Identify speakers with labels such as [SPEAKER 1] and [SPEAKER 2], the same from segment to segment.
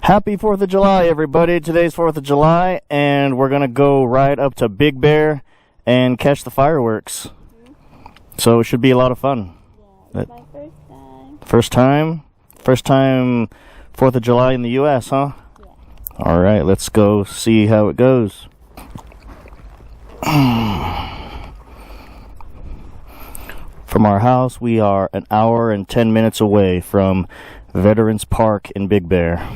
[SPEAKER 1] Happy 4th of July, everybody. Today's 4th of July, and we're going to go right up to Big Bear and catch the fireworks. So it should be a lot of fun.
[SPEAKER 2] Yeah, it's my first time.
[SPEAKER 1] First time 4th of July in the U.S., huh?
[SPEAKER 2] Yeah.
[SPEAKER 1] All right, let's go see how it goes. From our house, we are an hour and 10 minutes away from Veterans Park in Big Bear.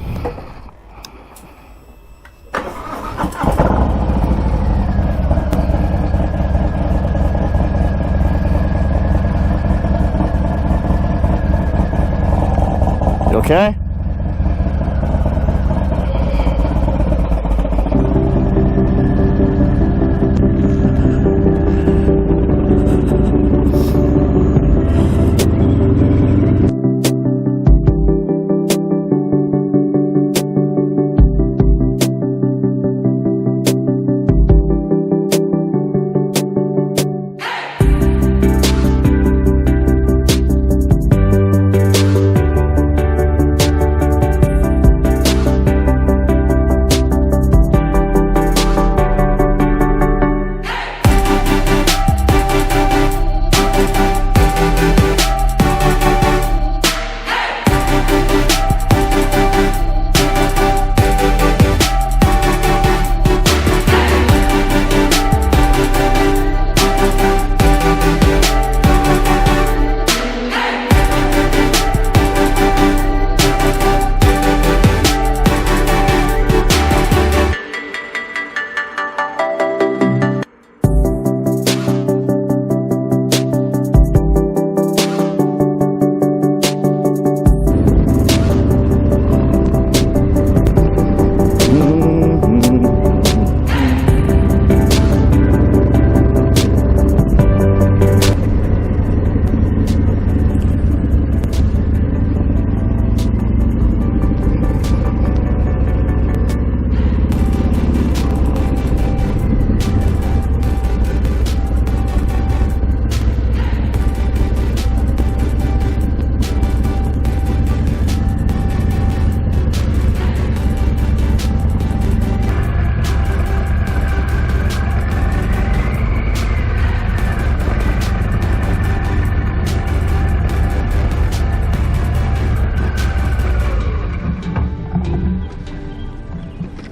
[SPEAKER 1] You okay?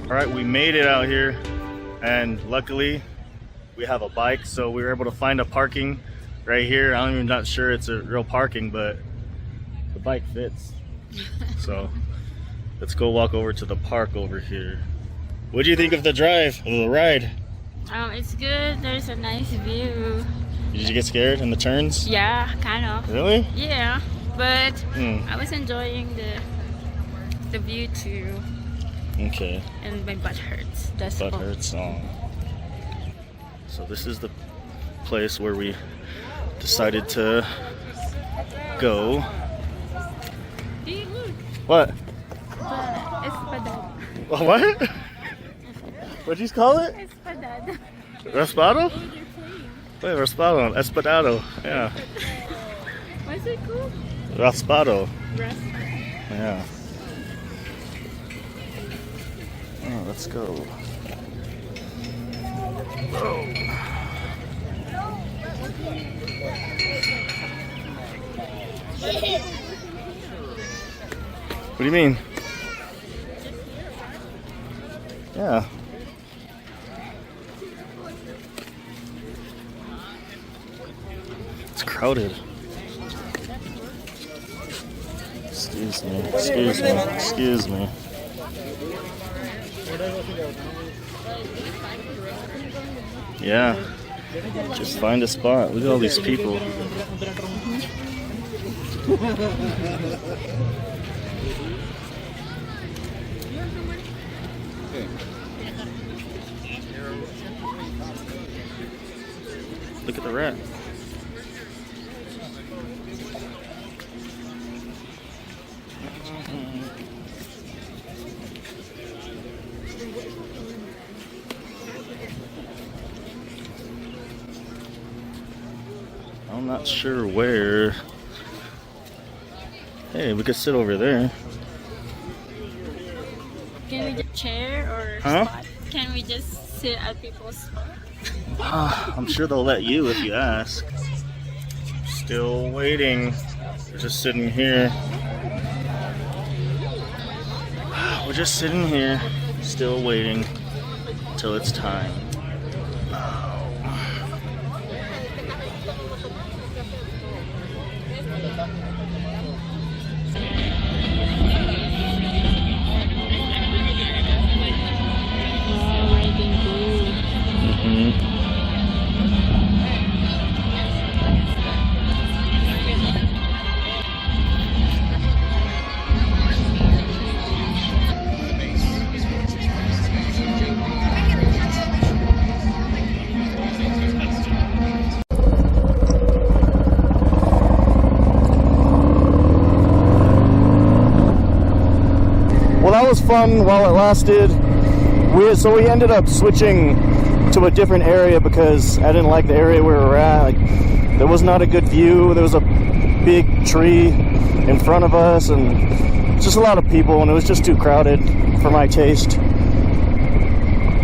[SPEAKER 1] Alright, we made it out here, and luckily we have a bike, so we were able to find a parking right here. I'm even not sure it's a real parking, but the bike fits. So let's go walk over to the park over here. What do you think of the drive, of the ride?
[SPEAKER 2] It's good. There's a nice view.
[SPEAKER 1] Did you get scared in the turns?
[SPEAKER 2] Yeah, kind of.
[SPEAKER 1] Really?
[SPEAKER 2] Yeah, but I was enjoying the view too.
[SPEAKER 1] Okay.
[SPEAKER 2] And my butt hurts. That's
[SPEAKER 1] Butt
[SPEAKER 2] all.
[SPEAKER 1] hurts. Oh. So this is the place where we decided to go.
[SPEAKER 2] Hey, look.
[SPEAKER 1] What?
[SPEAKER 2] Espadado.
[SPEAKER 1] Oh, what? What'd you call it?
[SPEAKER 2] Espadado.
[SPEAKER 1] Raspado? Wait, Raspado. Espadado. Yeah.
[SPEAKER 2] What's it called?
[SPEAKER 1] Raspado.
[SPEAKER 2] Raspado.
[SPEAKER 1] Yeah. Oh, let's go. Oh. What do you mean? Yeah. It's crowded. Excuse me. Excuse me. Excuse me. Yeah. Just find a spot. Look at all these people. Look at the rat. I'm not sure where. Hey, we could sit over there.
[SPEAKER 2] Can we just chair or
[SPEAKER 1] Huh?
[SPEAKER 2] spot? Can we just sit at people's spot?
[SPEAKER 1] I'm sure they'll let you if you ask. Still waiting. We're just sitting here. We're just sitting here, still waiting till it's time. Well, that was fun while it lasted. So we ended up switching to a different area because I didn't like the area where we were at. Like, there was not a good view. There was a big tree in front of us and just a lot of people, and it was just too crowded for my taste.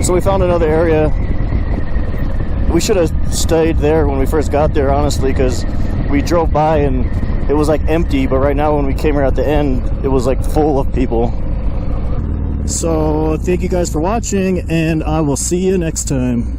[SPEAKER 1] So we found another area. We should have stayed there when we first got there, honestly, because we drove by and it was like empty, but right now when we came here at the end, it was like full of people. So thank you guys for watching, and I will see you next time.